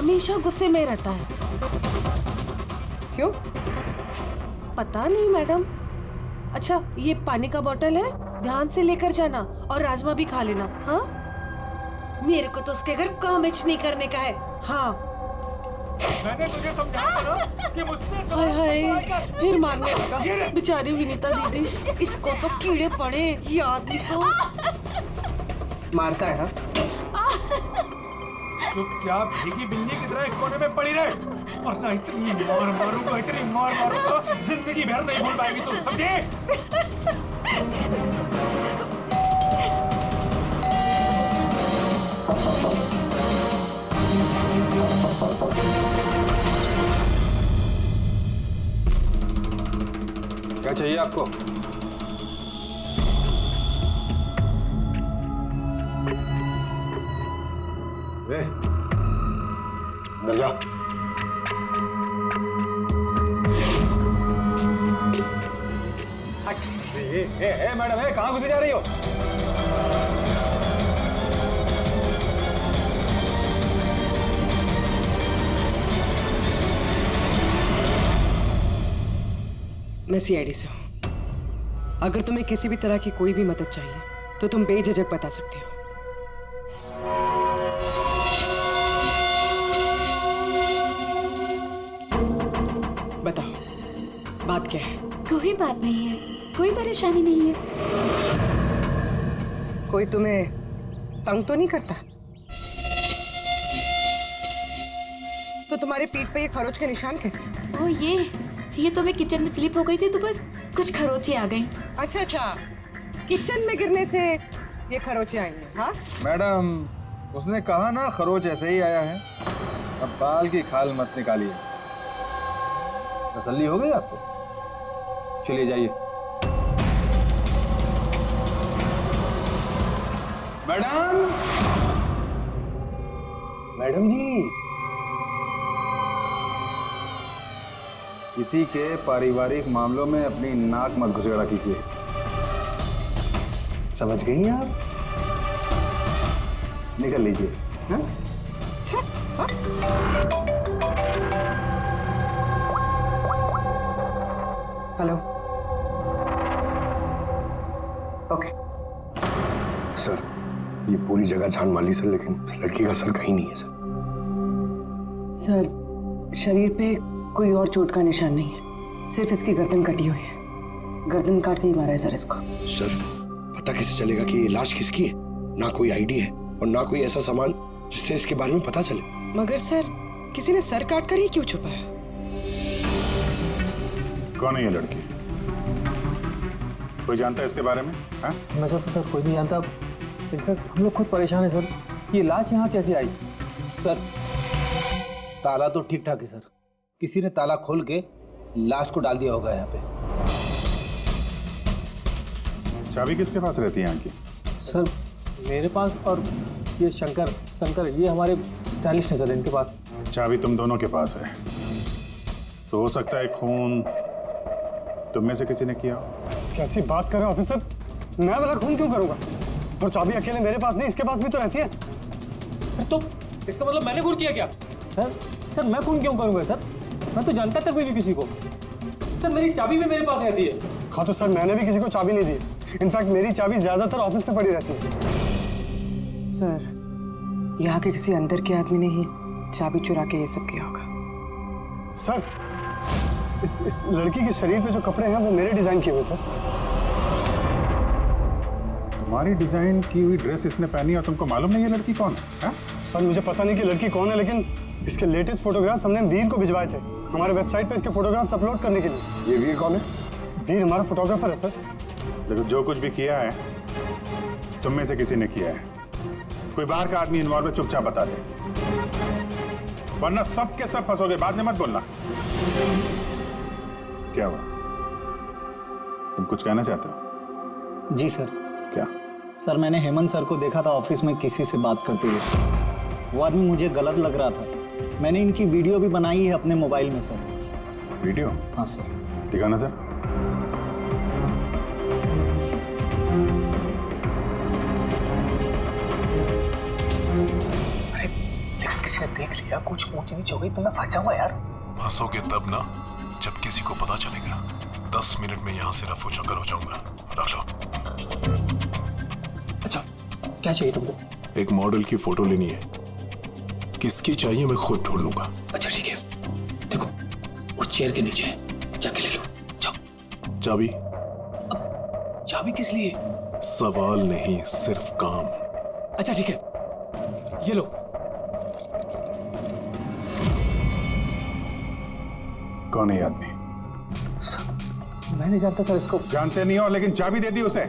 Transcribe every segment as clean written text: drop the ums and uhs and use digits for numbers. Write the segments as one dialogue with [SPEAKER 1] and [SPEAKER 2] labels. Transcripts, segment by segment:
[SPEAKER 1] हमेशा गुस्से में रहता है।
[SPEAKER 2] क्यों?
[SPEAKER 1] पता नहीं मैडम। अच्छा, ये पानी का बोतल है, ध्यान से लेकर जाना और राजमा भी खा लेना। हाँ, मेरे को तो उसके घर काम नहीं करने का है। हाँ,
[SPEAKER 3] मैंने तुझे समझाया ना कि मुझसे
[SPEAKER 1] हाय हाय, फिर मारने लगा बेचारी विनीता दीदी। इसको तो कीड़े पड़े, ये आदमी तो
[SPEAKER 2] मारता है ना?
[SPEAKER 3] चुपचाप भीगी बिल्ली की तरह एक कोने में पड़ी रहे, वरना इतनी मार मारूंगा जिंदगी भर नहीं भूल पाएगी तू, समझे?
[SPEAKER 4] क्या चाहिए आपको? अंदर जा।
[SPEAKER 3] हट। मैडम, कहाँ घुसी जा रही हो?
[SPEAKER 2] मैं सीआईडी से हूँ। अगर तुम्हें किसी भी तरह की कोई भी मदद चाहिए तो तुम बेझिझक बता सकती हो। बताओ, बात क्या है?
[SPEAKER 5] कोई बात नहीं है, कोई परेशानी नहीं है।
[SPEAKER 2] कोई तुम्हें तंग तो नहीं करता? तो तुम्हारी पीठ पे ये खरोच के निशान कैसे?
[SPEAKER 5] ओ ये तो मैं किचन में स्लिप हो गई थी तो बस कुछ खरोचे आ गई।
[SPEAKER 2] अच्छा अच्छा, किचन में गिरने से ये खरोचे आई हैं? हाँ
[SPEAKER 4] मैडम, उसने कहा ना खरोच ऐसे ही आया है। अब बाल की खाल मत निकालिए। तसल्ली हो गई आपको? चलिए जाइए। मैडम, मैडम जी, किसी के पारिवारिक मामलों में अपनी नाक मत घुसेड़ा कीजिए। समझ गई आप? निकल लीजिए। हाँ?
[SPEAKER 2] हेलो। ओके
[SPEAKER 6] सर, ये पूरी जगह छान मार ली सर, लेकिन उस लड़की का सर कहीं नहीं है सर।
[SPEAKER 2] सर, शरीर पे कोई और चोट का निशान नहीं है, सिर्फ इसकी गर्दन कटी हुई है। गर्दन काट के ही मारा है सर इसको।
[SPEAKER 6] सर, पता कैसे चलेगा कि ये लाश किसकी है? ना कोई आईडी है और ना कोई ऐसा सामान जिससे इसके बारे में पता चले।
[SPEAKER 2] मगर सर, किसी ने सर काट कर ही क्यों छुपाया?
[SPEAKER 3] कौन है ये लड़की? कोई जानता है इसके बारे में? हाँ?
[SPEAKER 7] नजर तो सर कोई नहीं जानता। इनफैक्ट हम लोग खुद परेशान है सर, ये लाश यहाँ कैसे आई?
[SPEAKER 8] सर, ताला तो ठीक ठाक है सर, किसी ने ताला खोल के लाश को डाल दिया होगा यहाँ पे।
[SPEAKER 3] चाबी किसके पास रहती है यहाँ की?
[SPEAKER 7] सर मेरे पास, और ये शंकर ये हमारे स्टाइलिस्ट है सर, इनके पास।
[SPEAKER 3] चाबी तुम दोनों के पास है, तो हो सकता है खून तुम में से किसी ने किया हो।
[SPEAKER 9] कैसी बात कर रहे हैं ऑफिसर? मैं वाला खून क्यों करूंगा? और चाबी अकेले मेरे पास नहीं, इसके पास भी तो रहती है।
[SPEAKER 7] तो इसका मतलब मैंने खून किया क्या? सर मैं खून क्यों करूंगा सर? मैं तो जानता तक भी किसी को। सर मेरी चाबी भी मेरे पास रहती है।
[SPEAKER 9] हाँ तो सर, मैंने भी किसी को चाबी नहीं दी। इनफैक्ट मेरी चाबी ज्यादातर ऑफिस पे पड़ी रहती है।
[SPEAKER 2] सर, यहाँ के किसी अंदर के आदमी ने ही चाबी चुरा के ये सब किया होगा।
[SPEAKER 9] सर, इस लड़की के शरीर पे जो कपड़े हैं वो मेरे डिजाइन किए हुए सर।
[SPEAKER 3] तुम्हारी डिजाइन की हुई ड्रेस इसने पहनी और तुमको मालूम नहीं ये लड़की कौन है?
[SPEAKER 9] सर मुझे पता नहीं कि लड़की कौन है, लेकिन इसके लेटेस्ट फोटोग्राफ्स हमने वीर को भिजवाए थे हमारे वेबसाइट पे इसके फोटोग्राफ्स अपलोड करने के लिए।
[SPEAKER 6] ये वीर कौन है?
[SPEAKER 9] वीर हमारा फोटोग्राफर है सर।
[SPEAKER 3] लेकिन जो कुछ भी किया है तुम में से किसी ने किया है। कोई बाहर का आदमी इन्वॉल्व है, चुपचाप बता दे, वरना सब के सब फंसोगे। बाद में मत बोलना। क्या हुआ? तुम कुछ कहना चाहते हो?
[SPEAKER 8] जी सर।
[SPEAKER 3] क्या?
[SPEAKER 8] सर मैंने हेमंत सर को देखा था ऑफिस में किसी से बात करते हुए। वो आदमी मुझे गलत लग रहा था। मैंने इनकी वीडियो भी बनाई है अपने मोबाइल में सर।
[SPEAKER 3] वीडियो?
[SPEAKER 8] हाँ सर।
[SPEAKER 3] दिखाना सर।
[SPEAKER 7] किसी ने देख लिया, कुछ ऊंच नीच हो गई तो मैं फंस जाऊंगा यार।
[SPEAKER 10] फंसोगे तब ना जब किसी को पता चलेगा। 10 मिनट में यहाँ से रफू चक्कर हो जाऊंगा। रख लो।
[SPEAKER 7] अच्छा क्या चाहिए तुमको?
[SPEAKER 10] एक मॉडल की फोटो लेनी है। किसकी चाहिए मैं खुद ढूंढ लूंगा।
[SPEAKER 7] अच्छा ठीक है, देखो उस चेयर के नीचे जाके ले लो। जाओ।
[SPEAKER 10] चाबी?
[SPEAKER 7] चाबी किस लिए?
[SPEAKER 10] सवाल नहीं, सिर्फ काम।
[SPEAKER 7] अच्छा ठीक है, ये लो।
[SPEAKER 3] कौन है ये आदमी?
[SPEAKER 7] मैं नहीं जानता सर इसको।
[SPEAKER 3] जानते नहीं हो, लेकिन चाबी दे दी उसे।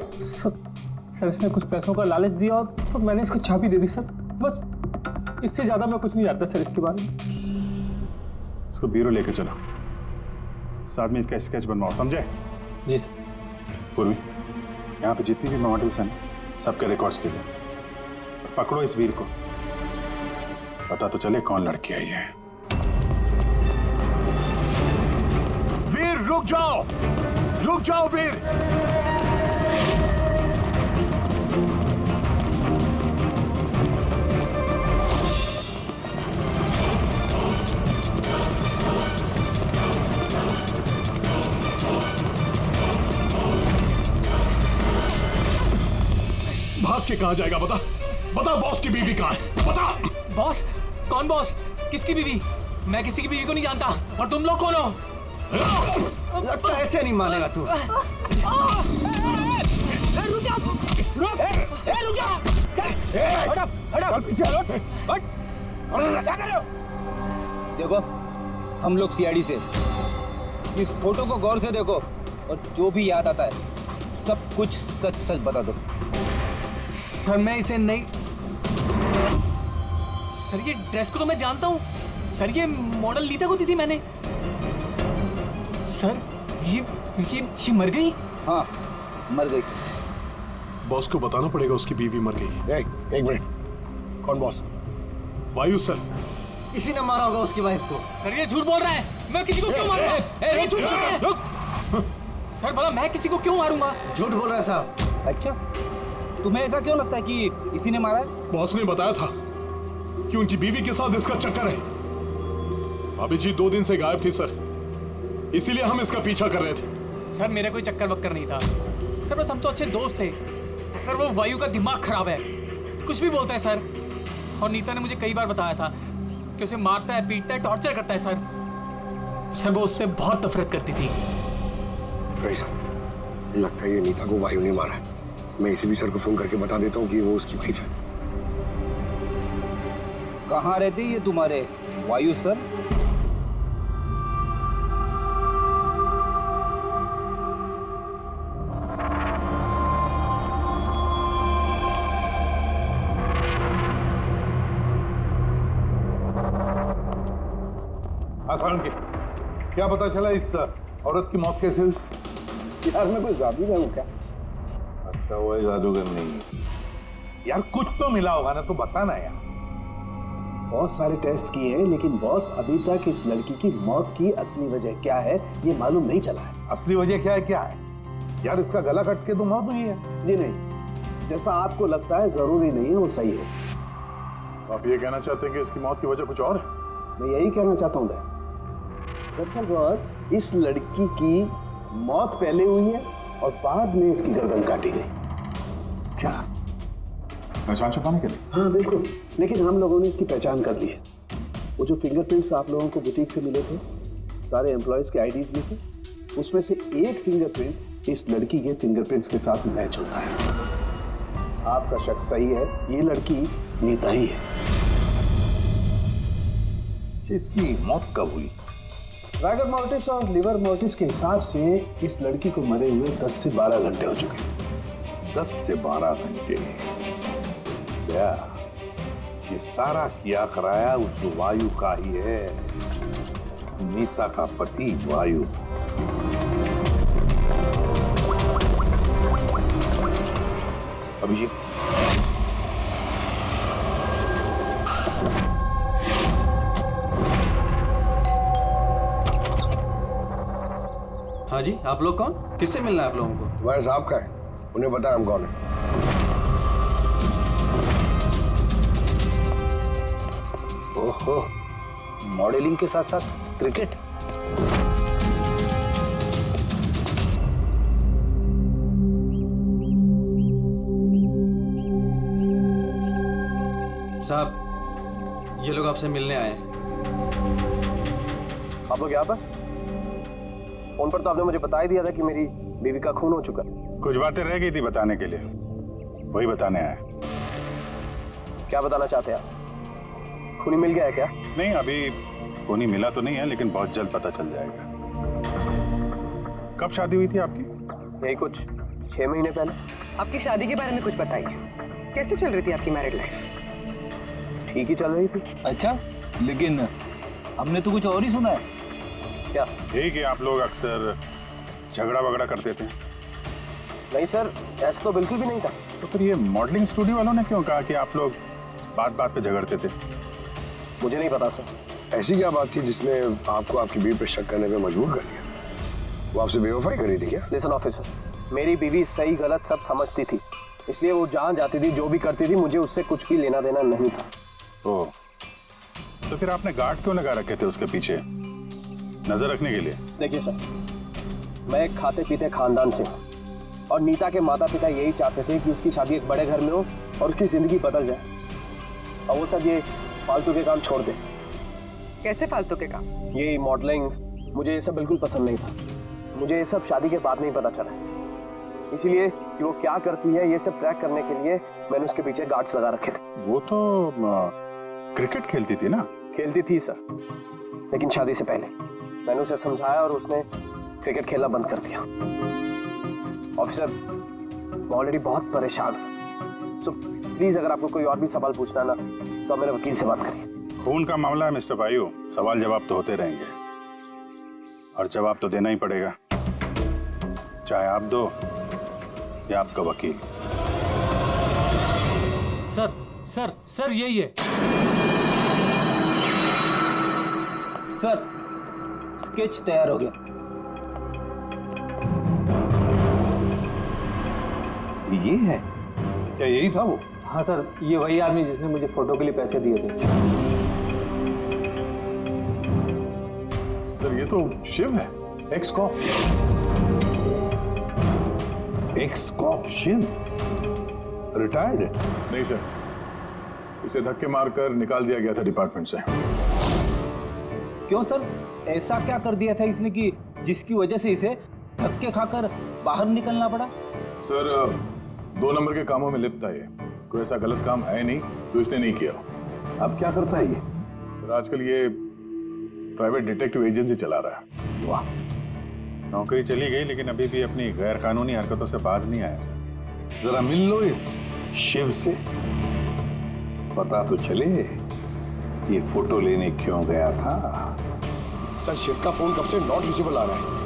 [SPEAKER 7] सर इसने कुछ पैसों का लालच दिया और तो मैंने इसको चाबी दे दी सर। बस इससे ज्यादा मैं कुछ नहीं जानता सर इसके बारे में।
[SPEAKER 3] इसको ब्यूरो लेके चलो, साथ में इसका स्केच बनवाओ, समझे?
[SPEAKER 7] जी सर।
[SPEAKER 3] पूर्वी, यहाँ पे जितनी भी मॉडल्स हैं सबके रिकॉर्ड्स के लिए पकड़ो इस वीर को, पता तो चले कौन लड़की आई है।
[SPEAKER 10] वीर रुक जाओ, रुक जाओ वीर। भाग के कहाँ जाएगा? बता बता, बॉस की बीवी कहाँ है? बता।
[SPEAKER 7] बॉस? कौन बॉस? किसकी बीवी? मैं किसी की बीवी को नहीं जानता। और तुम लोग कौन हो?
[SPEAKER 6] लगता है ऐसे नहीं मानेगा तू।
[SPEAKER 11] देखो हम लोग सीआईडी से, इस फोटो को गौर से देखो और जो भी याद आता है सब कुछ सच सच बता दो।
[SPEAKER 7] सर मैं इसे नहीं। सर ये ड्रेस को तो मैं जानता हूँ सर, ये मॉडल लीता को दी थी मैंने। सर ये मर गई?
[SPEAKER 11] हाँ मर गई।
[SPEAKER 10] बॉस को बताना पड़ेगा उसकी बीवी मर गई।
[SPEAKER 6] एक मिनट, कौन बॉस?
[SPEAKER 10] वायु सर।
[SPEAKER 6] इसी ने मारा होगा उसकी वाइफ को।
[SPEAKER 7] सर ये झूठ बोल रहा है। मैं किसी को क्यों मारूंगा? ये झूठ बोल रहा है। रुक। सर भला मैं किसी को क्यों मारूंगा?
[SPEAKER 6] झूठ बोल रहा है साहब।
[SPEAKER 11] अच्छा तुम्हें ऐसा क्यों लगता है कि इसी ने मारा है?
[SPEAKER 10] बॉस ने बताया था कि उनकी बीवी के साथ इसका चक्कर है। भाभी जी 2 दिन से गायब थी सर, इसीलिए हम इसका पीछा कर रहे थे।
[SPEAKER 7] सर मेरा कोई चक्कर वक्कर नहीं था सर, बस हम तो अच्छे दोस्त थे। सर वो वायु का दिमाग खराब है, कुछ भी बोलता है सर। और नीता ने मुझे कई बार बताया था कि उसे मारता है, पीटता है, टॉर्चर करता है सर। सर वो उससे बहुत नफरत करती थी।
[SPEAKER 6] लगता है ये नीता को वायु ने मारा है। मैं इसी भी सर को फोन करके बता देता हूँ कि वो उसकी वाइफ है।
[SPEAKER 11] कहाँ रहते ये तुम्हारे वायु सर?
[SPEAKER 3] आसान की क्या पता चला इस औरत की मौत कैसे हुई?
[SPEAKER 6] यार मैं कोई जादूगर हूँ क्या?
[SPEAKER 3] अच्छा वो जादूगर नहीं है यार, कुछ तो मिला होगा ना, तो बताना यार।
[SPEAKER 12] बहुत सारे टेस्ट किए हैं लेकिन बॉस अभी तक इस लड़की की मौत की असली वजह क्या है ये मालूम नहीं चला है।
[SPEAKER 3] असली वजह क्या है यार? इसका गला कट के तो मौत हुई है।
[SPEAKER 12] जी नहीं, जैसा आपको लगता है जरूरी नहीं है वो सही है।
[SPEAKER 3] आप ये कहना चाहते हैं कि इसकी मौत की वजह कुछ और है?
[SPEAKER 12] मैं यही कहना चाहता हूँ। दरअसल बॉस इस लड़की की मौत पहले हुई है और बाद में इसकी गर्दन काटी गई।
[SPEAKER 3] क्या पहचान छुपाने के लिए?
[SPEAKER 12] हाँ बिल्कुल, लेकिन हम लोगों ने इसकी पहचान कर ली है। वो जो फिंगरप्रिंट्स आप लोगों को बुटीक से मिले थे सारे एम्प्लॉयज के आईडीज में से, उसमें से एक फिंगरप्रिंट इस लड़की के फिंगरप्रिंट्स के साथ मैच होता है। आपका शक सही है, ये लड़की नीता ही है।
[SPEAKER 3] इसकी मौत कब हुई?
[SPEAKER 12] रागर मोर्टिस और लिवर मोर्टिस के हिसाब से इस लड़की को मरे हुए 10 से 12 घंटे हो चुके हैं।
[SPEAKER 3] 10 से 12 घंटे? क्या ये सारा किया कराया उस वायु का ही है, नीता का पति वायु। अभिजीत
[SPEAKER 13] हाँ जी, आप लोग कौन? किससे मिलना है आप लोगों को?
[SPEAKER 6] तुम्हारे साहब का है, उन्हें पता है हम कौन है।
[SPEAKER 11] ओहो, मॉडलिंग के साथ साथ क्रिकेट।
[SPEAKER 13] साहब, ये लोग आपसे मिलने आए हैं।
[SPEAKER 14] आप लोग यहाँ पर? फोन पर तो आपने मुझे बता ही दिया था कि मेरी बीवी का खून हो चुका।
[SPEAKER 3] कुछ बातें रह गई थी बताने के लिए, वही बताने आया।
[SPEAKER 14] क्या बताना चाहते हैं आप? खूनी मिल गया है क्या?
[SPEAKER 3] नहीं, अभी खूनी मिला तो नहीं है, लेकिन बहुत जल्द पता चल जाएगा। कब शादी हुई थी आपकी?
[SPEAKER 14] यही कुछ 6 महीने पहले।
[SPEAKER 2] आपकी शादी के बारे में कुछ बताइए, कैसे चल रही थी आपकी मैरिड लाइफ?
[SPEAKER 14] ठीक ही चल रही थी।
[SPEAKER 11] अच्छा, लेकिन हमने तो कुछ और ही सुना है।
[SPEAKER 14] क्या?
[SPEAKER 3] यही कि आप लोग अक्सर झगड़ा वगड़ा करते थे।
[SPEAKER 14] नहीं सर, ऐसा तो बिल्कुल भी नहीं था।
[SPEAKER 3] तो फिर ये मॉडलिंग स्टूडियो वालों ने क्यों कहा कि आप लोग बात बात पे झगड़ते थे?
[SPEAKER 14] मुझे नहीं पता सर।
[SPEAKER 6] ऐसी क्या बात थी जिसने आपको आपकी बीवी पे शक करने पे मजबूर कर दिया? वो आपसे बेवफाई कर रही थी क्या?
[SPEAKER 14] लिसन ऑफिसर, मेरी बीवी सही गलत सब समझती थी, इसलिए वो जहाँ जाती थी, जो भी करती थी, मुझे उससे कुछ भी लेना देना नहीं था।
[SPEAKER 3] तो फिर आपने गार्ड क्यों लगा रखे थे उसके पीछे, नजर रखने के लिए?
[SPEAKER 14] देखिए सर, मैं एक खाते पीते खानदान से हूँ और नीता के माता पिता यही चाहते थे कि उसकी शादी एक बड़े घर में हो और उसकी जिंदगी बदल जाए, और वो सब ये फालतू के काम छोड़ दे।
[SPEAKER 2] कैसे फालतू के काम?
[SPEAKER 14] ये मॉडलिंग, मुझे ये सब बिल्कुल पसंद नहीं था। मुझे ये सब शादी के बाद नहीं पता चला, इसीलिए कि वो क्या करती है ये सब ट्रैक करने के लिए मैंने उसके पीछे गार्ड्स लगा रखे थे।
[SPEAKER 3] वो तो क्रिकेट खेलती थी ना?
[SPEAKER 14] खेलती थी सर, लेकिन शादी से पहले मैंने उसे समझाया और उसने क्रिकेट खेलना बंद कर दिया। ऑफिसर, मैं ऑलरेडी बहुत परेशान हूँ, सो प्लीज अगर आपको कोई और भी सवाल पूछना ना तो आप मेरे वकील से बात करिए।
[SPEAKER 3] खून का मामला है मिस्टर भाइयों, सवाल जवाब तो होते रहेंगे और जवाब तो देना ही पड़ेगा, चाहे आप दो या आपका वकील।
[SPEAKER 7] सर सर सर यही है
[SPEAKER 11] सर, स्केच तैयार हो गया।
[SPEAKER 12] ये है क्या? यही था वो?
[SPEAKER 14] हाँ सर, ये वही आदमी जिसने मुझे फोटो के लिए पैसे दिए थे।
[SPEAKER 3] सर ये तो शिव है, ex cop.
[SPEAKER 12] Ex cop Shiv retired है?
[SPEAKER 3] नहीं सर, इसे धक्के मारकर निकाल दिया गया था डिपार्टमेंट से।
[SPEAKER 11] क्यों सर, ऐसा क्या कर दिया था इसने कि जिसकी वजह से इसे धक्के खाकर बाहर निकलना पड़ा?
[SPEAKER 3] सर 2 नंबर के कामों में लिप्त है ये, कोई ऐसा गलत काम है नहीं तो इसने नहीं किया।
[SPEAKER 12] अब क्या करता है ये?
[SPEAKER 3] सर आजकल ये प्राइवेट डिटेक्टिव एजेंसी चला रहा है।
[SPEAKER 12] वाह,
[SPEAKER 3] नौकरी चली गई लेकिन अभी भी अपनी गैर कानूनी हरकतों से बाज नहीं आया सर।
[SPEAKER 12] जरा मिल लो इस शिव से, पता तो चले ये फोटो लेने क्यों गया था।
[SPEAKER 6] सर शिव का फोन कब से नॉट रीचेबल आ रहा है?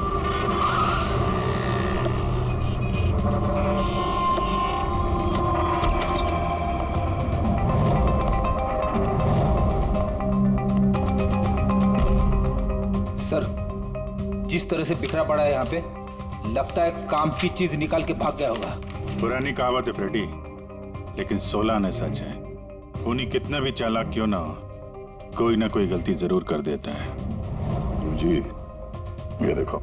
[SPEAKER 11] सर, जिस तरह से बिखरा पड़ा है यहाँ पे, लगता है काम की चीज निकाल के भाग गया होगा।
[SPEAKER 3] पुरानी कहावत है फ्रेडी, लेकिन 16 आने सच है। खूनी कितना भी चालाक क्यों ना हो, कोई ना कोई गलती जरूर कर देता है।
[SPEAKER 10] जी ये देखो,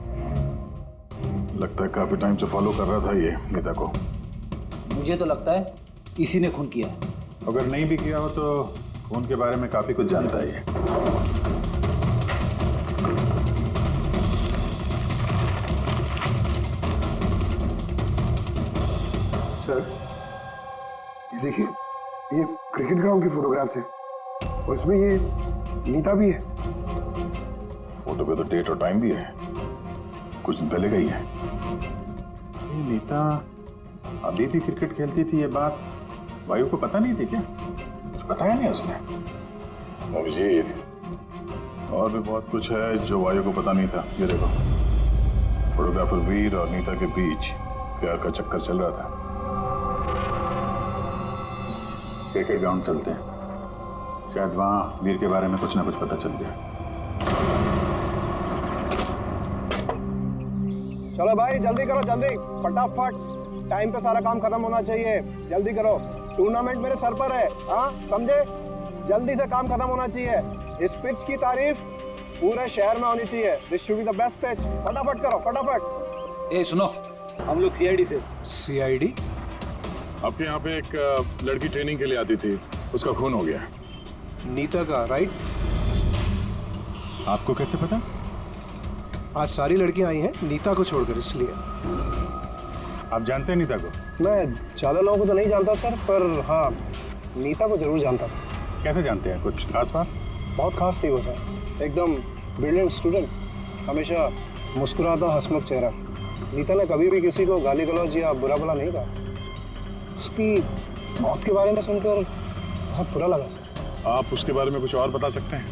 [SPEAKER 10] लगता है काफी टाइम से फॉलो कर रहा था ये नीता को।
[SPEAKER 11] मुझे तो लगता है इसी ने खून किया है।
[SPEAKER 3] अगर नहीं भी किया हो तो खून के बारे में काफी कुछ जानता है।
[SPEAKER 6] सर ये देखिए, ये क्रिकेट ग्राउंड की फोटोग्राफ्स है और इसमें ये नीता भी है।
[SPEAKER 3] फोटो पे तो डेट और टाइम भी है, कुछ दिन पहले गई है। ये नीता अभी भी क्रिकेट खेलती थी, ये बात वायु को पता नहीं थी क्या? कुछ बताया नहीं उसने? अभिजीत, और भी बहुत कुछ है जो वायु को पता नहीं था। ये देखो, फोटोग्राफर वीर और नीता के बीच प्यार का चक्कर चल रहा था। क्रिकेट ग्राउंड चलते हैं, शायद वहां वीर के बारे में कुछ ना कुछ पता चल गया।
[SPEAKER 14] चलो भाई जल्दी करो, जल्दी फटाफट, टाइम पे सारा काम खत्म होना चाहिए। जल्दी करो, टूर्नामेंट मेरे सर पर है, हाँ समझे? जल्दी से काम खत्म होना चाहिए। इस पिच की तारीफ पूरे शहर में होनी चाहिए। This should be the best pitch. फटाफट करो, फटाफट।
[SPEAKER 11] ए सुनो, हम लोग सीआईडी से।
[SPEAKER 9] सीआईडी?
[SPEAKER 10] आपके यहाँ पे एक लड़की ट्रेनिंग के लिए आती थी, उसका खून हो गया।
[SPEAKER 6] नीता का, राइट?
[SPEAKER 3] आपको कैसे पता?
[SPEAKER 6] आज सारी लड़कियां आई हैं नीता को छोड़कर, इसलिए।
[SPEAKER 3] आप जानते हैं नीता को?
[SPEAKER 14] मैं ज्यादा लोगों को तो नहीं जानता सर, पर हाँ नीता को जरूर जानता था।
[SPEAKER 3] कैसे जानते हैं? कुछ खास बात?
[SPEAKER 14] बहुत खास थी वो सर, एकदम ब्रिलियंट स्टूडेंट, हमेशा मुस्कुराता हंसमुख चेहरा। नीता ने कभी भी किसी को गाली गलौज या बुरा भला नहीं कहा। उसकी मौत के बारे में सुनकर बहुत बुरा लगा सर।
[SPEAKER 10] आप उसके बारे में कुछ और बता सकते हैं?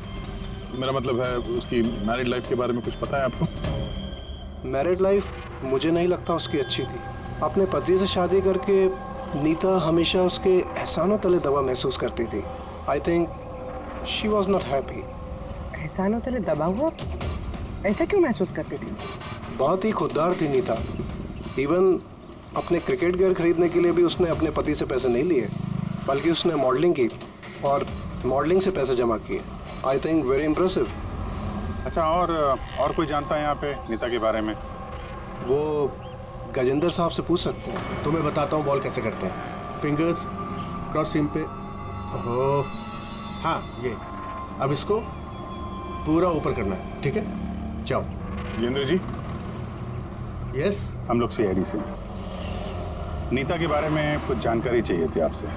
[SPEAKER 10] मेरा मतलब है उसकी मैरिड लाइफ के बारे में कुछ पता है आपको?
[SPEAKER 12] मैरिड लाइफ मुझे नहीं लगता उसकी अच्छी थी। अपने पति से शादी करके नीता हमेशा उसके एहसानों तले दबा महसूस करती थी। I think she was not happy.
[SPEAKER 2] एहसानों तले दबा हुआ? ऐसा क्यों महसूस करती थी?
[SPEAKER 12] बहुत ही खुददार थी नीता। इवन अपने क्रिकेट गियर खरीदने के लिए भी उसने अपने पति से पैसे नहीं लिए, बल्कि उसने मॉडलिंग की और मॉडलिंग से पैसे जमा किए। I think very impressive.
[SPEAKER 3] अच्छा, और कोई जानता है यहाँ पे नीता के बारे में?
[SPEAKER 12] वो गजेंद्र साहब से पूछ सकते हैं।
[SPEAKER 6] तो मैं बताता हूँ बॉल कैसे करते हैं। फिंगर्स क्रॉस सीम पे। ओहो, हाँ ये। अब इसको पूरा ऊपर करना है, ठीक है? जाओ।
[SPEAKER 3] जितेंद्र जी।
[SPEAKER 6] यस?
[SPEAKER 3] हम लोग सीआईडी से। नीता के बारे में कुछ जानकारी चाहिए थी आपसे।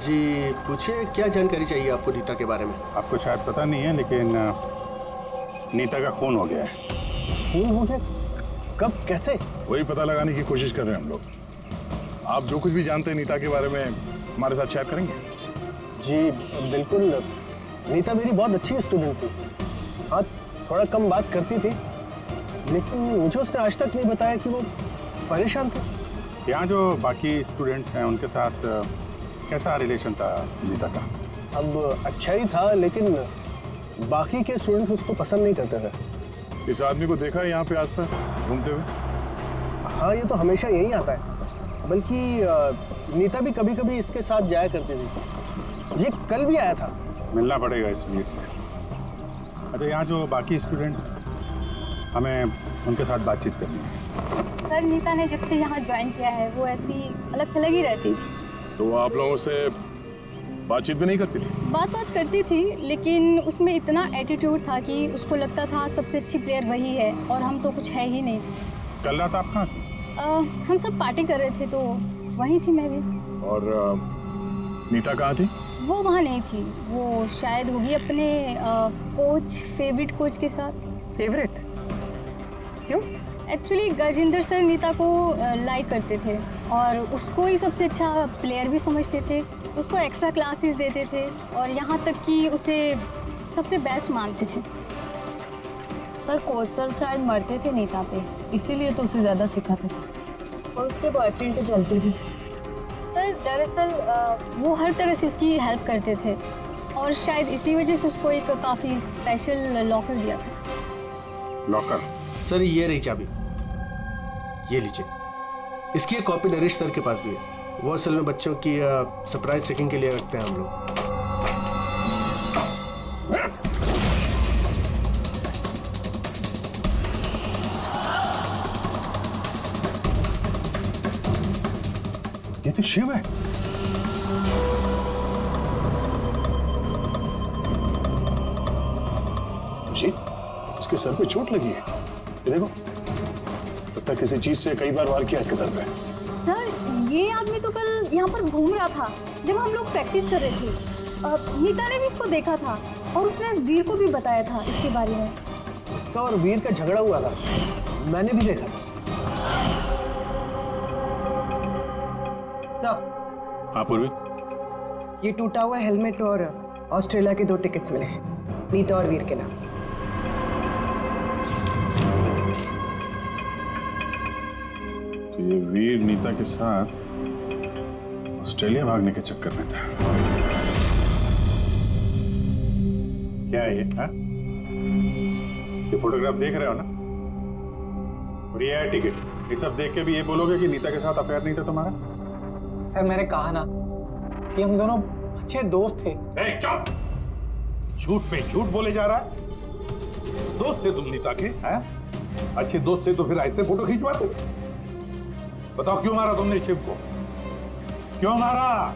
[SPEAKER 6] जी पूछिए, क्या जानकारी चाहिए आपको नीता के बारे में?
[SPEAKER 3] आपको शायद पता नहीं है, लेकिन नीता का खून हो गया है।
[SPEAKER 6] खून हो गया? कब, कैसे?
[SPEAKER 10] वही पता लगाने की कोशिश कर रहे हैं हम लोग। आप जो कुछ भी जानते हैं नीता के बारे में हमारे साथ शेयर करेंगे?
[SPEAKER 6] जी बिल्कुल। नीता मेरी बहुत अच्छी स्टूडेंट थी। हाँ, थोड़ा कम बात करती थी, लेकिन मुझे उसने आज तक नहीं बताया कि वो परेशान थी।
[SPEAKER 3] यहाँ जो बाकी स्टूडेंट्स हैं उनके साथ कैसा रिलेशन था नीता का?
[SPEAKER 6] अब अच्छा ही था, लेकिन बाकी के स्टूडेंट्स उसको पसंद नहीं करते थे।
[SPEAKER 10] इस आदमी को देखा है यहाँ पे आसपास घूमते हुए?
[SPEAKER 6] हाँ, ये तो हमेशा यही आता है। बल्कि नीता भी कभी कभी इसके साथ जाया करती थी। ये कल भी आया था।
[SPEAKER 3] मिलना पड़ेगा इस वीर से। अच्छा, यहाँ जो बाकी स्टूडेंट्स, हमें उनके साथ बातचीत करनी है।
[SPEAKER 15] सर, नीता ने जब से यहाँ ज्वाइन किया है वो ऐसी अलग थलग ही रहती थी।
[SPEAKER 10] तो आप लोगों से बातचीत भी नहीं करती थी?
[SPEAKER 15] बात करती थी, लेकिन उसमें इतना एटीट्यूड था कि उसको लगता था सबसे अच्छी प्लेयर वही है और हम तो कुछ है ही नहीं।
[SPEAKER 3] कल रात आप कहाँ थी?
[SPEAKER 15] हम सब पार्टी कर रहे थे तो वहीं थी मैं भी।
[SPEAKER 10] और नीता कहाँ थी?
[SPEAKER 15] वो वहाँ नहीं थी। वो शायद होगी अपने कोच, फेवरेट कोच के साथ।
[SPEAKER 2] फेवरेट? क्यों?
[SPEAKER 15] एक्चुअली गजेंद्र सर नीता को लाइक करते थे और उसको ही सबसे अच्छा प्लेयर भी समझते थे। उसको एक्स्ट्रा क्लासेस देते थे और यहाँ तक कि उसे सबसे बेस्ट मानते थे।
[SPEAKER 16] सर, कोच सर शायद मरते थे नीता पे, इसीलिए तो उसे ज़्यादा सिखाते थे और उसके बॉयफ्रेंड से चलती थी।
[SPEAKER 15] सर, दरअसल वो हर तरह से उसकी हेल्प करते थे और शायद इसी वजह से उसको एक काफ़ी स्पेशल लॉकर दिया था।
[SPEAKER 3] लॉकर?
[SPEAKER 6] सर, ये रही चाबी, ये लीजिए। इसकी एक कॉपी नरेश सर के पास भी है। वो असल में बच्चों की सरप्राइज चेकिंग के लिए रखते हैं हम लोग।
[SPEAKER 3] ये तो शिव है।
[SPEAKER 10] जी, इसके सर पे चोट लगी है। ये देखो, लगता है किसी चीज से कई बार वार किया इसके सर पे।
[SPEAKER 15] सर, ये आदमी तो कल यहाँ पर घूम रहा था जब हम लोग प्रैक्टिस कर रहे थे। नीता ने भी इसको देखा था और उसने वीर को भी बताया था इसके बारे में।
[SPEAKER 6] इसका और वीर का झगड़ा हुआ था, मैंने भी देखा था।
[SPEAKER 2] सर।
[SPEAKER 3] हाँ पूर्वी।
[SPEAKER 2] ये टूटा हुआ हेलमेट और ऑस्ट्रेलिया के 2 टिकट्स मिले हैं, नीता और वीर के नाम।
[SPEAKER 3] तो ये वीर नीता के साथ ऑस्ट्रेलिया भागने के चक्कर में था। क्या है ये? हाँ? ये फोटोग्राफ देख रहे हो ना? और ये है टिकट। ये सब देख के भी ये बोलोगे कि नीता के साथ अफेयर नहीं था तुम्हारा?
[SPEAKER 7] सर, मैंने कहा ना कि हम दोनों अच्छे दोस्त थे।
[SPEAKER 10] ए, चुप! झूठ पे झूठ बोले जा रहा है। दोस्त थे तुम नीता के, हैं? अच्छे दोस्त थे तो फिर ऐसे फोटो खिंचवाते? बताओ क्यों मारा तुमने शिव को? क्यों मारा?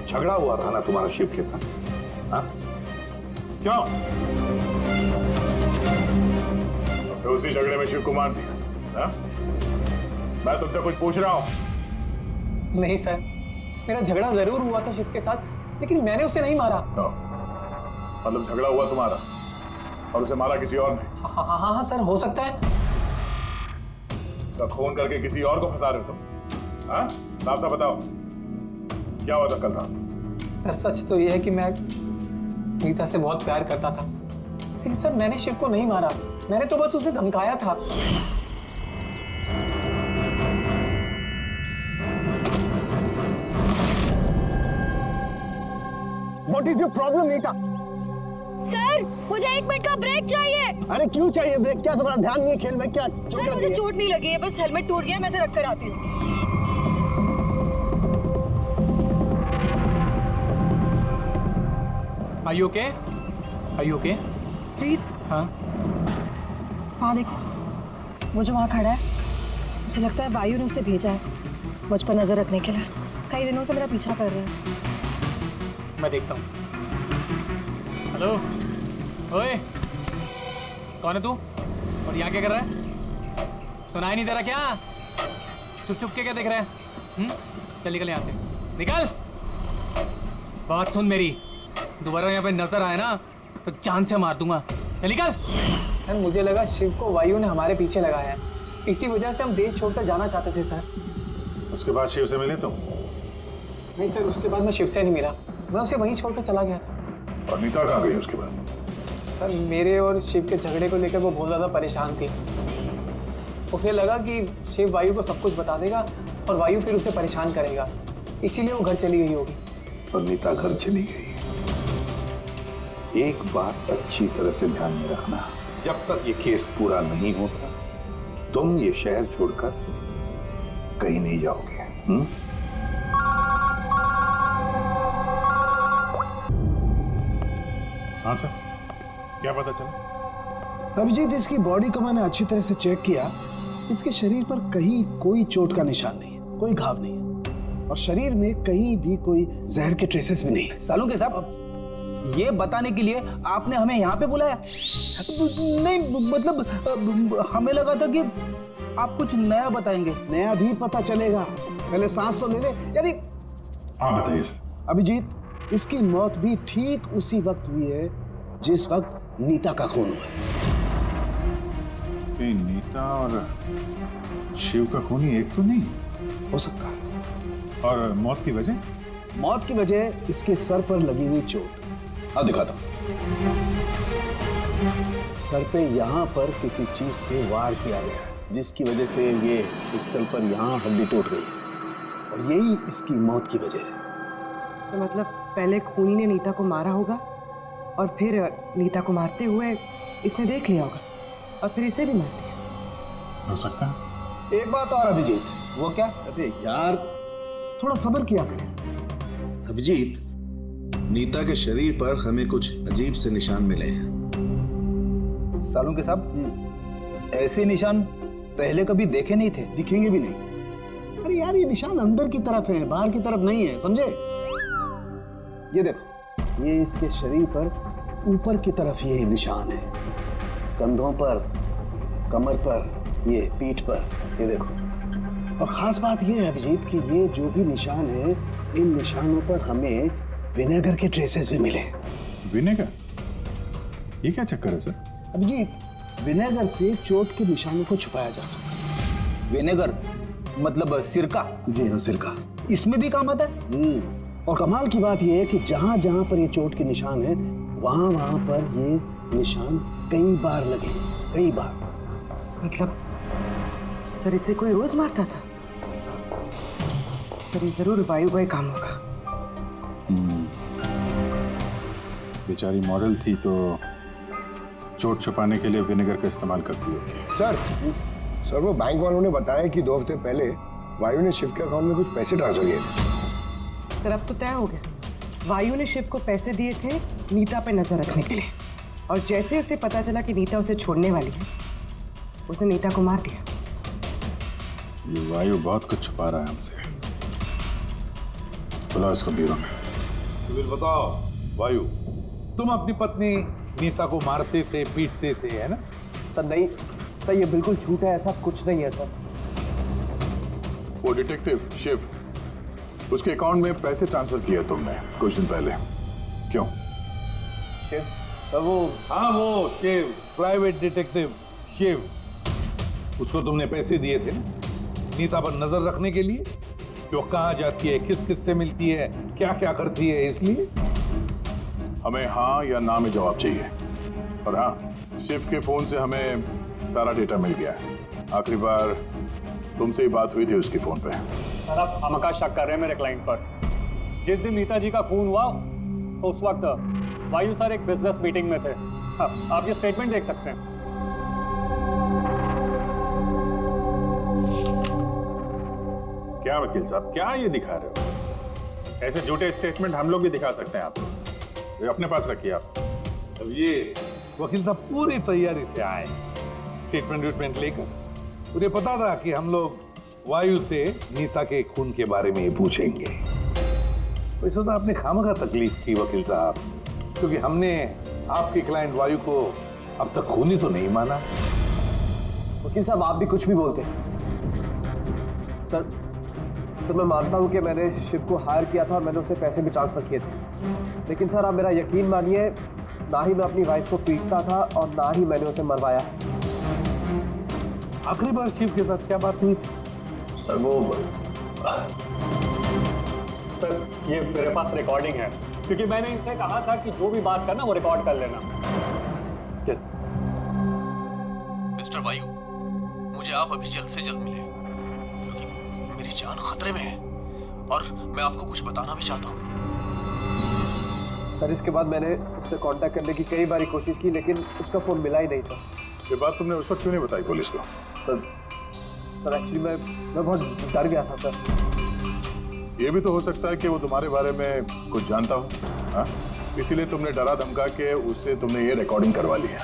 [SPEAKER 10] झगड़ा हुआ था ना तुम्हारा शिव के साथ, हाँ? क्यों? तो उसी झगड़े में शिव को मार दिया, हाँ? मैं तुमसे कुछ पूछ रहा हूं।
[SPEAKER 7] नहीं सर, मेरा झगड़ा जरूर हुआ था शिव के साथ, लेकिन मैंने उसे नहीं मारा।
[SPEAKER 3] मतलब झगड़ा हुआ तुम्हारा और उसे मारा किसी और ने?
[SPEAKER 7] हाँ सर, हो सकता है।
[SPEAKER 3] उसका खून करके किसी और को फंसा रहे हो तुम, हाँ? साफ साफ बताओ क्या हुआ था कल रात?
[SPEAKER 7] सर सच तो यह है कि मैं नीता से बहुत प्यार करता था, लेकिन सर मैंने शिव को नहीं मारा, मैंने तो बस उसे धमकाया था।
[SPEAKER 6] What is your problem, Nita?
[SPEAKER 16] Sir, मुझे 1 मिनट का ब्रेक चाहिए।
[SPEAKER 6] अरे क्यों चाहिए ब्रेक? क्या तुम्हारा ध्यान नहीं है खेल में? क्या
[SPEAKER 16] सर, मुझे चोट नहीं लगी है, बस हेलमेट टूट गया, मैं इसे रख कर आती हूँ।
[SPEAKER 7] Are you okay? Are you okay?
[SPEAKER 16] रीर,
[SPEAKER 7] हाँ?
[SPEAKER 16] हाँ देखो, वो जो वहाँ खड़ा है, मुझे लगता है वायु ने उसे भेजा है मुझ पर नजर रखने के लिए। कई दिनों से मेरा पीछा कर रहे हैं।
[SPEAKER 7] मैं देखता हूँ। हेलो, ओए, कौन है तू? और यहाँ क्या कर रहा है? सुनाई नहीं दे रहा क्या? चुप चुप के क्या देख रहे हैं? चल निकल यहाँ से, निकल। बात सुन मेरी, दोबारा यहाँ पे नजर आए ना तो जान से मार दूंगा। चल निकल। सर मुझे लगा शिव को वायु ने हमारे पीछे लगाया है, इसी वजह से हम देश छोड़कर जाना चाहते थे सर।
[SPEAKER 3] उसके बाद शिव से मिले तुम?
[SPEAKER 7] नहीं सर, उसके बाद मैं शिव से नहीं मिला, मैं उसे वहीं छोड़कर चला गया था।
[SPEAKER 3] और नीता कहाँ गई उसके बाद?
[SPEAKER 7] सर मेरे और शिव के झगड़े को लेकर वो बहुत ज़्यादा परेशान थी। उसे लगा कि शिव वायु को सब कुछ बता देगा और वायु फिर उसे परेशान करेगा, इसीलिए वो घर चली गई होगी।
[SPEAKER 3] और नीता घर चली गई। एक बात अच्छी तरह से ध्यान में रखना, जब तक ये केस पूरा नहीं होता तुम ये शहर छोड़कर कहीं नहीं जाओगे। हाँ सर, क्या पता चला?
[SPEAKER 12] अभिजीत, इसकी बॉडी को मैंने अच्छी तरह से चेक किया। इसके शरीर पर कहीं कोई चोट का निशान नहीं है, कोई घाव नहीं है, और शरीर में कहीं भी कोई जहर के ट्रेसेस भी नहीं है।
[SPEAKER 11] सालू के साहब, ये बताने के लिए आपने हमें यहाँ पे बुलाया? नहीं मतलब हमें लगा था कि आप कुछ नया बताएंगे।
[SPEAKER 12] नया भी पता चलेगा, पहले सांस तो ले ले। यानी
[SPEAKER 3] हाँ बताइए सर।
[SPEAKER 12] अभिजीत, इसकी मौत भी ठीक उसी वक्त हुई है जिस वक्त नीता का खून हुआ।
[SPEAKER 3] कि नीता और शिव का खून ही एक तो नहीं
[SPEAKER 12] हो सकता है।
[SPEAKER 3] और मौत की वजह?
[SPEAKER 12] मौत की वजह इसके सर पर लगी हुई चोट।
[SPEAKER 3] हाँ दिखाता हूँ।
[SPEAKER 12] सर पे यहाँ पर किसी चीज से वार किया गया है, जिसकी वजह से ये पिस्टल पर यहाँ हड्डी टूट गई है, और यही इसकी मौत की वजह है।
[SPEAKER 2] तो मतलब पहले खूनी ने नीता को मारा होगा और फिर नीता को मारते हुए इसने देख लिया होगा और फिर इसे भी मार दिया।
[SPEAKER 3] हो सकता है।
[SPEAKER 12] एक बात और अभिजीत।
[SPEAKER 11] वो क्या?
[SPEAKER 12] अरे यार, थोड़ा सब्र किया करें। अभिजीत, नीता के शरीर पर हमें कुछ अजीब से निशान मिले हैं।
[SPEAKER 11] सालू के साहब, ऐसे निशान पहले कभी देखे नहीं थे।
[SPEAKER 12] दिखेंगे भी नहीं। अरे यार, ये निशान अंदर की तरफ है, बाहर की तरफ नहीं है, समझे? ये देखो, ये इसके शरीर पर ऊपर की तरफ ये निशान है, कंधों पर, कमर पर, ये पीठ पर, ये देखो। और खास बात ये है अभिजीत कि ये जो भी निशान है, इन निशानों पर हमें विनेगर के ट्रेसेस भी मिले।
[SPEAKER 3] विनेगर? ये क्या चक्कर है सर?
[SPEAKER 12] अभिजीत, विनेगर से चोट के निशानों को छुपाया जा सकता है।
[SPEAKER 11] विनेगर मतलब सिरका?
[SPEAKER 12] जी हाँ, सिरका।
[SPEAKER 11] इसमें भी काम आता है।
[SPEAKER 12] और कमाल की बात यह है कि जहां जहां पर ये चोट के निशान है, वहां वहां पर ये निशान कई बार लगे, कई बार।
[SPEAKER 2] मतलब सर इसे कोई रोज मारता था? सर ये जरूर वायु का ही काम होगा।
[SPEAKER 3] बेचारी मॉडल थी तो चोट छुपाने के लिए विनेगर का इस्तेमाल करती होगी।
[SPEAKER 17] सर वो बैंक वालों ने बताया कि 2 हफ्ते पहले वायु ने शिव के अकाउंट में कुछ पैसे ट्रांसफर किए थे।
[SPEAKER 2] सर अब तो तय हो गया, वायु ने शिव को पैसे दिए थे नीता पे नजर रखने के लिए, और जैसे उसे पता चला कि नीता उसे छोड़ने वाली है, उसने नीता को मार दिया।
[SPEAKER 3] ये वायु बहुत कुछ छुपा रहा है हमसे। बुलाओ इसको ब्यूरो में।
[SPEAKER 10] सिविल बताओ वायु, तुम अपनी पत्नी नीता को मारते थे, पीटते थे, है ना?
[SPEAKER 14] सर नहीं सर, ये बिल्कुल झूठ है, ऐसा कुछ नहीं है सर।
[SPEAKER 3] वो डिटेक्टिव शिव, उसके अकाउंट में पैसे ट्रांसफर किए तुमने कुछ दिन पहले, क्यों?
[SPEAKER 14] शिव सर वो,
[SPEAKER 10] हाँ वो शिव, प्राइवेट डिटेक्टिव शिव, उसको तुमने पैसे दिए थे ना नीता पर नजर रखने के लिए, कि वो कहाँ जाती है, किस किस से मिलती है, क्या क्या करती है, इसलिए
[SPEAKER 3] हमें हाँ या ना में जवाब चाहिए। और हाँ, शिव के फोन से हमें सारा डेटा मिल गया है। आखिरी बार तुमसे ही बात हुई थी उसके फोन पे।
[SPEAKER 18] सर आप हमका शक कर रहे हैं मेरे क्लाइंट पर। जिस दिन नीता जी का खून हुआ तो उस वक्त वायु सर एक बिजनेस मीटिंग में थे। हाँ, आप ये स्टेटमेंट देख सकते हैं।
[SPEAKER 3] क्या वकील साहब, क्या ये दिखा रहे हो? ऐसे झूठे स्टेटमेंट हम लोग भी दिखा सकते हैं आपको, ये अपने पास रखिए आप।
[SPEAKER 10] अब ये वकील साहब पूरी तैयारी से आए स्टेटमेंट लेकर। मुझे पता था कि हम लोग वायु से नीता के खून के बारे में पूछेंगे। वैसे तो आपने खामखा तकलीफ की वकील साहब, क्योंकि हमने आपके क्लाइंट वायु को अब तक खूनी तो नहीं माना।
[SPEAKER 14] वकील साहब आप भी कुछ भी बोलते हैं। सर मैं मानता हूं कि मैंने शिव को हायर किया था और मैंने उसे पैसे भी ट्रांसफर किए थे, लेकिन सर आप मेरा यकीन मानिए, ना ही मैं अपनी वाइफ को पीटता था और ना ही मैंने उसे मरवाया।
[SPEAKER 10] आखिरी बार शिव के साथ क्या बात हुई?
[SPEAKER 3] सर वो
[SPEAKER 18] सर ये मेरे पास रिकॉर्डिंग है, क्योंकि मैंने इनसे कहा था कि जो भी बात करना वो रिकॉर्ड कर लेना।
[SPEAKER 13] मिस्टर वायु, मुझे आप अभी जल्द से जल्द मिले, क्योंकि मेरी जान खतरे में है और मैं आपको कुछ बताना भी चाहता हूँ।
[SPEAKER 14] सर इसके बाद मैंने उससे कांटेक्ट करने की कई बार कोशिश की, लेकिन उसका फोन मिला ही नहीं सर।
[SPEAKER 3] ये बात तुमने उस वक्त क्यों नहीं बताई पुलिस को?
[SPEAKER 14] सर एक्चुअली मैं बहुत डर गया था सर।
[SPEAKER 3] ये भी तो हो सकता है कि वो तुम्हारे बारे में कुछ जानता हो, हाँ? इसीलिए तुमने डरा धमका के उससे तुमने ये रिकॉर्डिंग करवा ली है।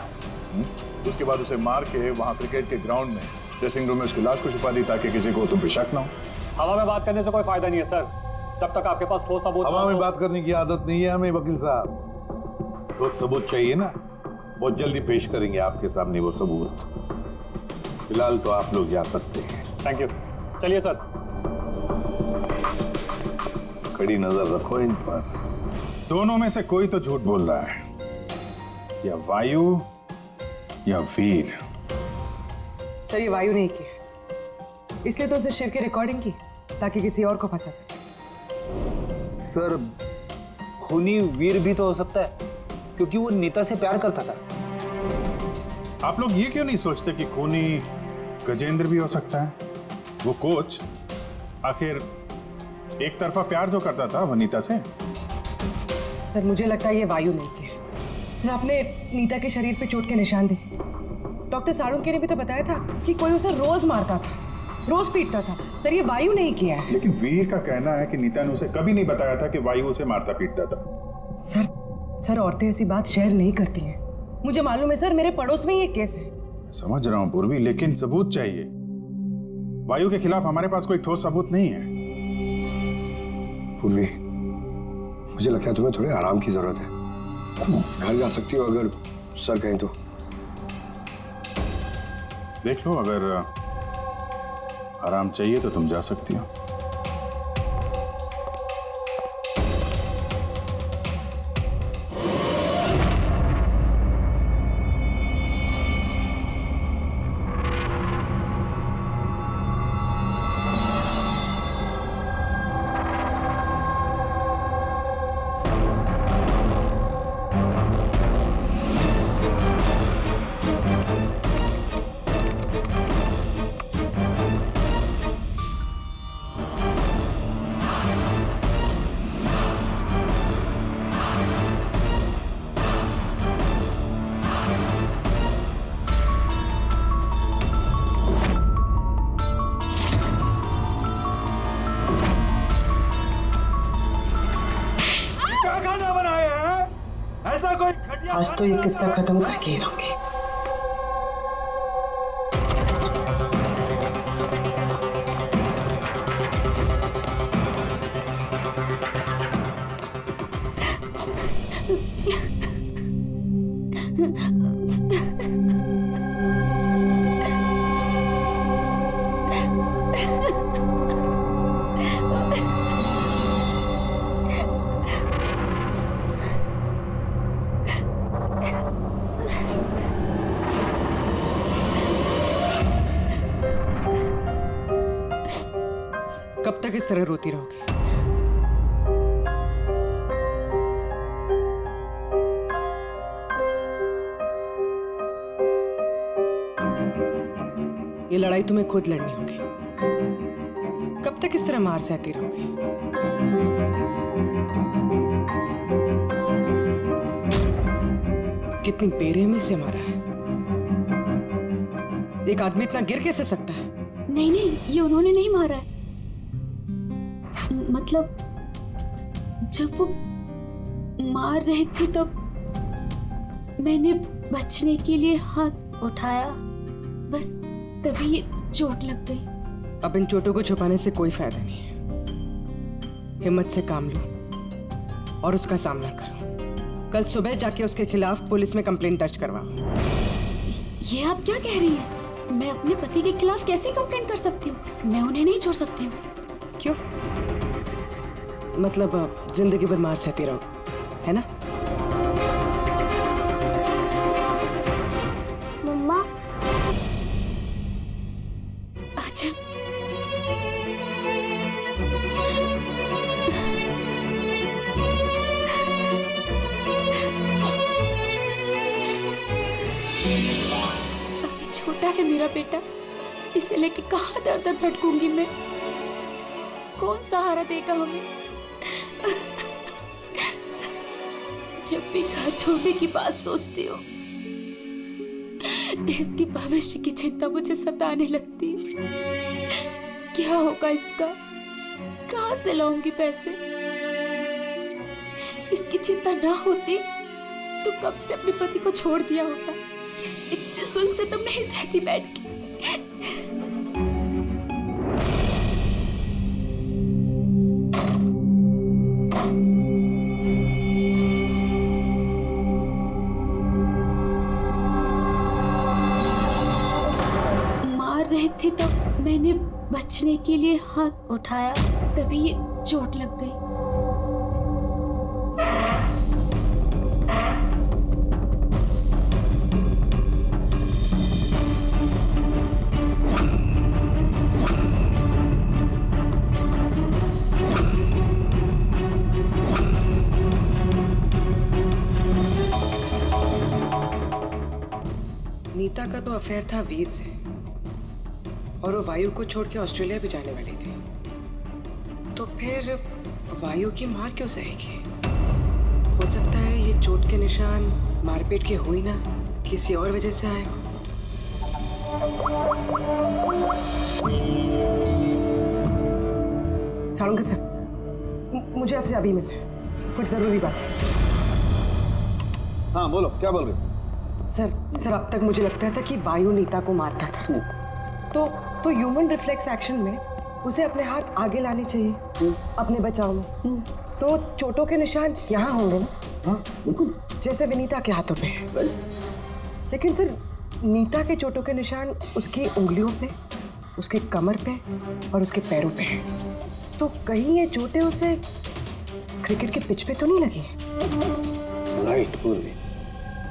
[SPEAKER 3] उसके बाद उसे मार के वहाँ क्रिकेट के ग्राउंड में ड्रेसिंग रूम में उसकी लाश को छुपा दी, ताकि किसी को तुम पे शक ना हो।
[SPEAKER 18] हवा में बात करने से कोई फायदा नहीं है सर, जब तक आपके पास ठोस सबूत।
[SPEAKER 10] हवा में बात करने की आदत नहीं है हमें वकील साहब, ठोस सबूत चाहिए ना, बहुत जल्दी पेश करेंगे आपके सामने वो सबूत। फिलहाल तो आप लोग जा सकते हैं।
[SPEAKER 18] थैंक यू, चलिए सर।
[SPEAKER 3] कड़ी नजर रखो इन पर। दोनों में से कोई तो झूठ बोल रहा है, या वायु या वीर।
[SPEAKER 2] सर ये वायु नहीं किया, इसलिए तो उनसे शिव की रिकॉर्डिंग की ताकि किसी और को फंसा सके।
[SPEAKER 11] सर खूनी वीर भी तो हो सकता है, क्योंकि वो नीता से प्यार करता था।
[SPEAKER 3] आप लोग ये क्यों नहीं सोचते कि खूनी गजेंद्र भी हो सकता है? वो कोच आखिर एक तरफा प्यार जो करता था वनीता से।
[SPEAKER 2] सर मुझे लगता है ये वायु नहीं किया। सर आपने नीता के शरीर पे चोट के निशान देखे। डॉक्टर साळुंखे ने भी तो बताया था कि कोई उसे रोज मारता था, रोज पीटता था। सर ये वायु नहीं किया है।
[SPEAKER 3] लेकिन वीर का कहना है कि नीता ने उसे कभी नहीं बताया था कि वायु उसे मारता पीटता था।
[SPEAKER 2] सर औरतें ऐसी बात शेयर नहीं करती हैं। मुझे मालूम है सर, मेरे पड़ोस में ये केस है।
[SPEAKER 3] समझ रहा हूं पूर्वी, लेकिन सबूत चाहिए। वायु के खिलाफ हमारे पास कोई ठोस सबूत नहीं है।
[SPEAKER 17] पूर्वी, मुझे लगता है तुम्हें थोड़े आराम की जरूरत है। तुम घर जा सकती हो अगर सर कहें तो।
[SPEAKER 3] देख लो, अगर आराम चाहिए तो तुम जा सकती हो।
[SPEAKER 10] ऐसा कोई घटिया
[SPEAKER 2] आज तो ये किस्सा खत्म करके ही रहूंगी। कब तक इस तरह रोती रहोगी? ये लड़ाई तुम्हें खुद लड़नी होगी। कब तक इस तरह मार सहती रहोगी? कितनी बेरहमी से मारा है। एक आदमी इतना गिर कैसे सकता है?
[SPEAKER 5] नहीं नहीं, ये उन्होंने नहीं मारा है। मतलब जब वो मार रहे थे तब मैंने बचने के लिए हाथ उठाया, बस तभी ये चोट लग गई।
[SPEAKER 2] अब इन चोटों को छुपाने से कोई फायदा नहीं है। हिम्मत से काम लो और उसका सामना करो। कल सुबह जाके उसके खिलाफ पुलिस में कंप्लेंट दर्ज करवाओ।
[SPEAKER 5] ये आप क्या कह रही हैं? मैं अपने पति के खिलाफ कैसे कंप्लेंट कर सकती हूँ? मैं उन्हें नहीं छोड़ सकती हूँ।
[SPEAKER 2] क्यों? मतलब जिंदगी भर मार सहती रहो, है ना?
[SPEAKER 5] मम्मा अच्छा अभी छोटा है मेरा बेटा, इसे लेके कहाँ दर दर भटकूंगी मैं? कौन सहारा देगा हमें? जब भी घर छोड़ने की बात सोचती हूँ, इसकी भविष्य की चिंता मुझे सताने लगती है। क्या होगा इसका? कहाँ से लाऊंगी पैसे? इसकी चिंता ना होती तो कब से अपने पति को छोड़ दिया होता। इतने सुन से तुम नहीं सहती बैठ के। थे तब मैंने बचने के लिए हाथ उठाया, तभी ये चोट लग गई।
[SPEAKER 2] नीता का तो अफेयर था वीर से, और वो वायु को छोड़ के ऑस्ट्रेलिया भी जाने वाली थी। तो फिर वायु की मार क्यों सहेगी? हो सकता है ये चोट के निशान मारपीट के हो ही ना, किसी और वजह से आए हो। साळुंके सर, मुझे आपसे अभी मिलना है, कुछ जरूरी बात है।
[SPEAKER 4] हाँ बोलो, क्या बोल रहे?
[SPEAKER 2] सर अब तक मुझे लगता था कि वायु नीता को मारता था। तो ह्यूमन रिफ्लेक्स एक्शन में उसे अपने हाथ आगे लाने चाहिए अपने बचाव में। तो चोटों के निशान यहाँ होंगे ना? हाँ बिल्कुल, जैसे विनीता के हाथों पे है। लेकिन सर नीता के चोटों के निशान उसकी उंगलियों पे, उसके कमर पे और उसके पैरों पे है। तो कहीं ये चोटें उसे क्रिकेट के पिच पे तो नहीं लगी?
[SPEAKER 12] राइट पूर्वी,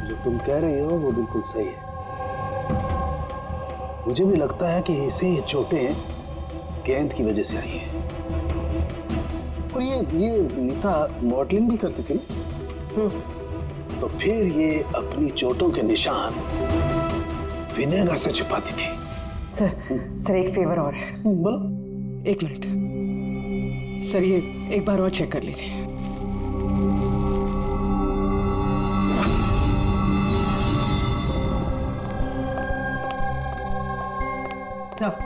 [SPEAKER 12] जो तुम कह रही हो वो बिल्कुल सही है। मुझे भी लगता है कि इसे ये चोटें गेंद की वजह से आई हैं। और ये नीता मॉडलिंग भी करती थी ना, तो फिर ये अपनी चोटों के निशान विनेगर से छुपाती थी।
[SPEAKER 2] सर एक फेवर और है।
[SPEAKER 12] बोलो।
[SPEAKER 2] एक मिनट सर, ये एक बार और चेक कर लीजिए। सब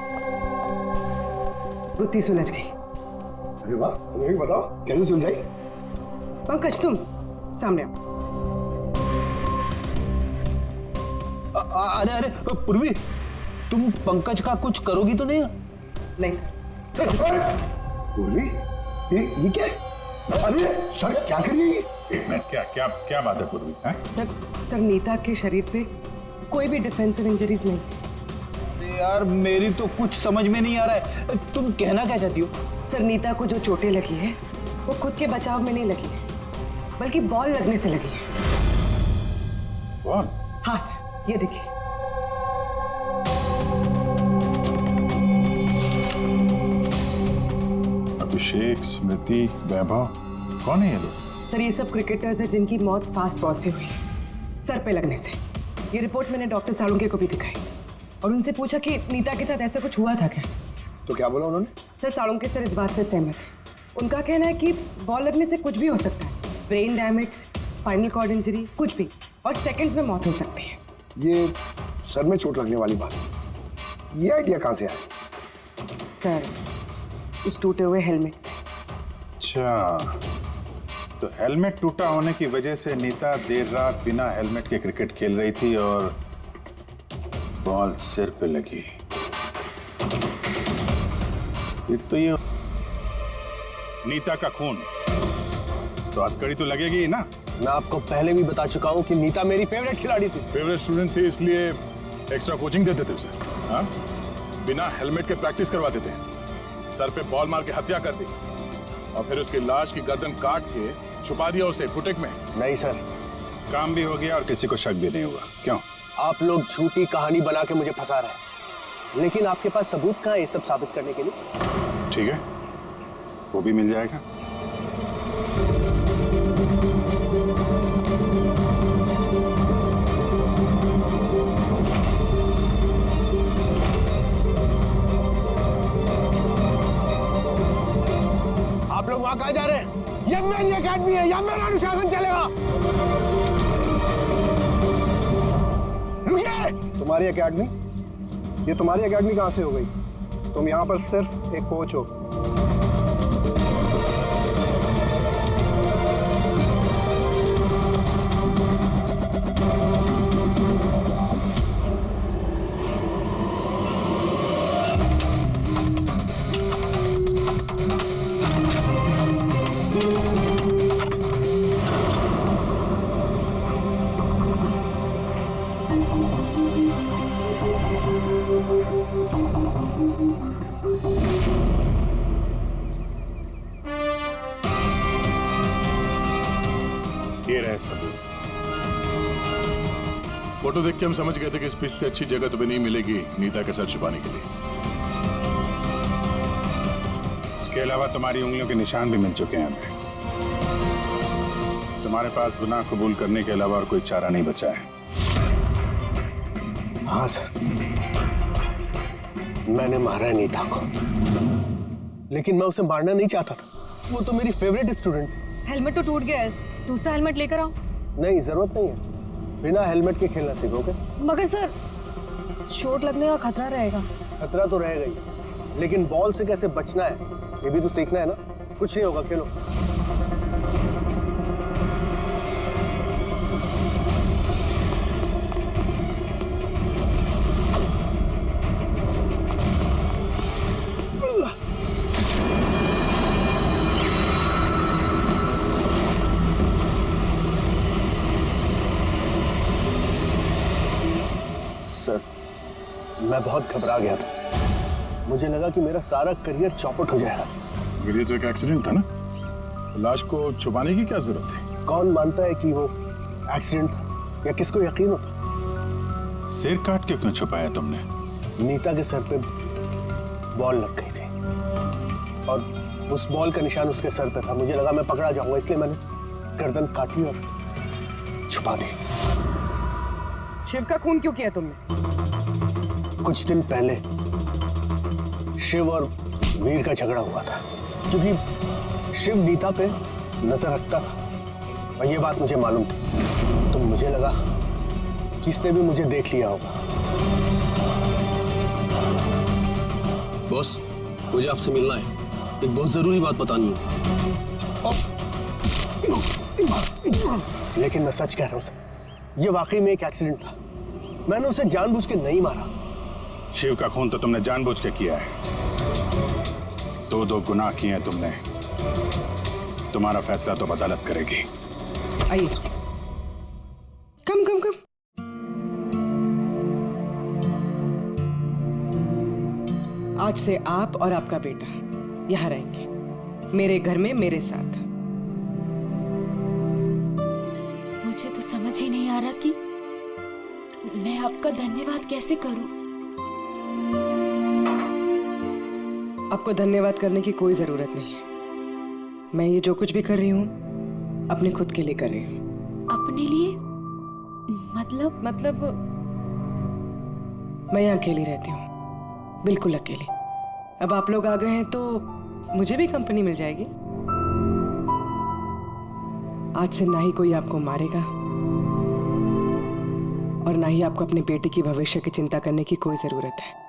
[SPEAKER 2] गुत्थी सुलझ गई।
[SPEAKER 17] अरे वाह, तुम्हें बताओ कैसे सुलझाई?
[SPEAKER 2] पंकज तुम सामने आओ।
[SPEAKER 11] अरे अरे पूर्वी, तुम पंकज का कुछ करोगी तो नहीं?
[SPEAKER 2] नहीं सर।
[SPEAKER 17] पूर्वी, ये क्या है? अरे सर क्या कर रही है?
[SPEAKER 3] एक मिनट, क्या क्या क्या बात है पूर्वी?
[SPEAKER 2] सर नीता के शरीर पे कोई भी डिफेंसिव इंजरीज नहीं।
[SPEAKER 11] अरे यार मेरी तो कुछ समझ में नहीं आ रहा है, तुम कहना क्या चाहती हो?
[SPEAKER 2] सर नीता को जो चोटें लगी है वो खुद के बचाव में नहीं लगी है, बल्कि बॉल लगने से लगी है।
[SPEAKER 3] बॉल?
[SPEAKER 2] हाँ सर, ये देखिए।
[SPEAKER 3] अभिषेक, स्मृति, वैभव, कौन है ये लोग?
[SPEAKER 2] सर ये सब क्रिकेटर्स हैं जिनकी मौत फास्ट बॉल से हुई, सर पे लगने से। ये रिपोर्ट मैंने डॉक्टर साळुंके को भी दिखाई और उनसे पूछा कि नीता के साथ ऐसा कुछ हुआ था क्या।
[SPEAKER 17] तो क्या बोला उन्होंने?
[SPEAKER 2] सर साळुंके सर इस बात से सहमत है। उनका कहना है कि बॉल लगने से कुछ भी हो सकता है, brain damage, spinal cord injury, कुछ भी, और सेकंड्स में मौत हो सकती है।
[SPEAKER 17] ये सर में चोट लगने वाली बात, ये आइडिया कहाँ से आया?
[SPEAKER 2] सर उस टूटे हुए हेलमेट से।
[SPEAKER 3] अच्छा, तो हेलमेट टूटा होने की वजह से नीता देर रात बिना हेलमेट के क्रिकेट खेल रही थी और बॉल सिर पे लगी। फिर तो ये नीता का खून, तो हथकड़ी तो लगेगी ही ना।
[SPEAKER 6] मैं आपको पहले भी बता चुका हूँ कि नीता मेरी फेवरेट खिलाड़ी थी।
[SPEAKER 3] फेवरेट स्टूडेंट थी इसलिए एक्स्ट्रा कोचिंग देते थे उसे, हाँ? बिना हेलमेट के प्रैक्टिस करवाते थे, सर पे बॉल मार के हत्या कर दी और फिर उसकी लाश की गर्दन काट के छुपा दिया उसे फुटेक में।
[SPEAKER 6] नहीं सर,
[SPEAKER 3] काम भी हो गया और किसी को शक भी नहीं हुआ। क्यों?
[SPEAKER 6] आप लोग झूठी कहानी बना के मुझे फंसा रहे हैं, लेकिन आपके पास सबूत कहाँ है ये सब साबित करने के लिए?
[SPEAKER 3] ठीक है, वो भी मिल जाएगा।
[SPEAKER 6] आप लोग वहां कहाँ जा रहे हैं? ये मेरी एकेडमी है, यहाँ मेरा अनुशासन चलेगा। रुकिए!
[SPEAKER 9] तुम्हारी एकेडमी? ये तुम्हारी एकेडमी कहाँ से हो गई? तुम यहाँ पर सिर्फ एक कोच हो।
[SPEAKER 3] ये रहे सबूत। फोटो देख के हम समझ गए थे कि इस पिच से अच्छी जगह तुम्हें नहीं मिलेगी नीता के सर छुपाने के लिए। इसके अलावा तुम्हारी उंगलियों के निशान भी मिल चुके हैं हमें। तुम्हारे पास गुनाह कबूल करने के अलावा और कोई चारा नहीं बचा है।
[SPEAKER 6] हाँ सर, मैंने मारा है नीता को, लेकिन मैं उसे मारना नहीं चाहता था। वो तो मेरी फेवरेट स्टूडेंट थी।
[SPEAKER 16] हेलमेट तो टूट गया है, दूसरा हेलमेट लेकर आओ।
[SPEAKER 6] नहीं, जरूरत नहीं है, बिना हेलमेट के खेलना सीखोगे।
[SPEAKER 16] मगर सर चोट लगने का खतरा रहेगा।
[SPEAKER 6] खतरा तो रहेगा ही, लेकिन बॉल से कैसे बचना है ये भी तो सीखना है ना। कुछ नहीं होगा, खेलो। सर, मैं बहुत घबरा गया था। मुझे लगा कि मेरा सारा करियर चौपट हो जाएगा।
[SPEAKER 3] मगर ये तो एक एक्सीडेंट था ना, लाश को छुपाने की क्या जरूरत थी?
[SPEAKER 6] कौन मानता है कि वो एक्सीडेंट था, या किसको यकीन होता?
[SPEAKER 3] सिर काट के क्यों छुपाया तुमने?
[SPEAKER 6] नीता के सर पे बॉल लग गई थी और उस बॉल का निशान उसके सर पे था। मुझे लगा मैं पकड़ा जाऊंगा, इसलिए मैंने गर्दन काटी और छुपा दी।
[SPEAKER 2] शिव का खून क्यों किया तुमने?
[SPEAKER 6] कुछ दिन पहले शिव और वीर का झगड़ा हुआ था, क्योंकि शिव नीता पे नजर रखता था और ये बात मुझे मालूम थी। तो मुझे लगा कि इसने भी मुझे देख लिया होगा।
[SPEAKER 13] बॉस, मुझे आपसे मिलना है, एक बहुत जरूरी बात बतानी है।
[SPEAKER 6] लेकिन मैं सच कह रहा हूं सर, ये वाकई में एक एक्सीडेंट था। मैंने उसे जानबूझ के नहीं मारा।
[SPEAKER 3] शिव का खून तो तुमने जानबूझ के किया है। दो गुनाह किए हैं तुमने। तुम्हारा फैसला तो अदालत करेगी।
[SPEAKER 2] आइए, कम कम कम। आज से आप और आपका बेटा यहाँ रहेंगे, मेरे घर में मेरे साथ।
[SPEAKER 5] मुझे तो समझ ही नहीं आ रहा कि मैं आपका धन्यवाद कैसे करूं।
[SPEAKER 2] आपको धन्यवाद करने की कोई जरूरत नहीं है। मैं ये जो कुछ भी कर रही हूँ अपने खुद के लिए कर रही हूँ।
[SPEAKER 5] अपने लिए?
[SPEAKER 2] मतलब मैं यहाँ अकेली रहती हूँ, बिल्कुल अकेली। अब आप लोग आ गए हैं तो मुझे भी कंपनी मिल जाएगी। आज से ना ही कोई आपको मारेगा और ना ही आपको अपने बेटे की भविष्य की चिंता करने की कोई जरूरत है।